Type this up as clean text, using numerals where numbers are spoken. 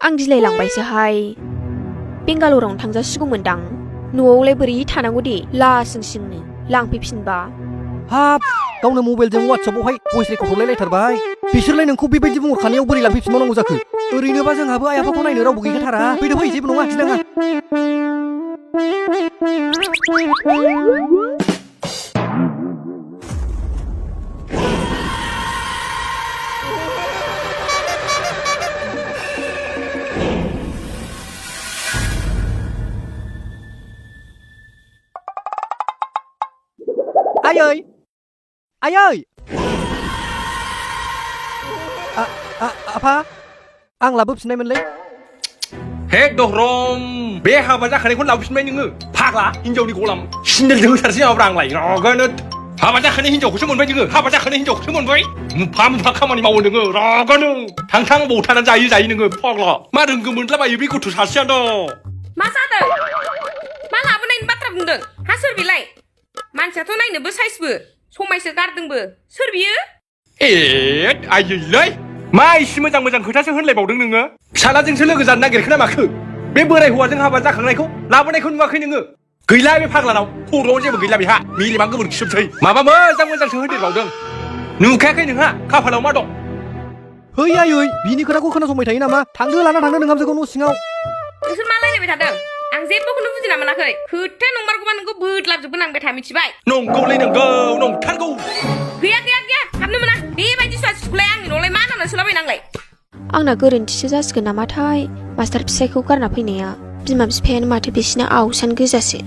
आं गिलायलांबायसोहाय बेंगालरावनो थांजासिगौमोनदां न'आवलाय बोरै थानांगौ दे लासिं सिंनो लांफैफिनबा हाब गावनो मबाइलजों वाट्सएपआवहाय भइस रेकर्ड हरलायलायथारबाय बिसोरलाय नोंखौ बेबायदि बुंहरखानायाव बोरै लांफैफिनबावनांगौ जाखो ओरैनोबा जोंहाबो आइ आफाखौ नायनो रावबो गैखाथारा फैदो फै जेबो नङा गिनाङा आयै आयै आफा आं लाबोफिननायमोनलै हे दहरम बे हाबा जाखानायखौ लाबोफिनबाय नोङो फाग्ला हिनजावनि गलाम सिन्देलजों होथारसै माब्रा आंलाय रागानो हाबा जाखानाय हिनजावखौसो मोनबाय नोङो हाबा जाखानाय हिनजावखौसो मोनबाय मुफा मुफा खामानि मावो नोङो रागानो थां बबाव थानानै जायो नोङो फाग्ला मा रोंगौ मोनलाबायो बे गथ' सासेयानो मा जादों मा लाबोनायनि बाथ्रा बुंदों हा सोर बिलाय मानसियाथ' नायनोबो साइसबो समायसो गारदोंबो सोर बियो ए आयैलै मा इसे मोजां खोथासो होनलायबावदों नोङो फिसालाजोंसो लोगो जानो नागिरखो ना माखो बे बोराय हौवाजों हाबा जाखांनायखौ लाबोनायखौ नुवाखै नोङो गैला बे फाग्लानाव खर'आव जेबो गैला बेहा मेलेमा गोबोरखिसोबसै माबा मोजांसो होदेरबावदों नुखायाखै नोंहा खाफालाव मा दं है आयै बिनि खोथाखौ खोनासंबाय थायो नामा थांदो लाना थांदो नोंहाबजोखौ न' सिङाव नोंसोर मा रायलायबाय थादों आं जेबोखौनो बुजिना मोनाखै खोथाया नंमारगौबा नोंखौ बोदलाबजोबगोन आं बेथा मिथिबाय नंगौलै नंगौ नंथारगौ गैया हाबनो मोना बेबायदि सुखुलाय आंनि न'लाय मा नांना सोलाबायनांलाय आंना गोरोन्थिसो जासिगोन नामाथाय मास्टार फिसायखौ गारना फैनाया बिमा बिफायानो माथो बिसिना आवसान गोजासो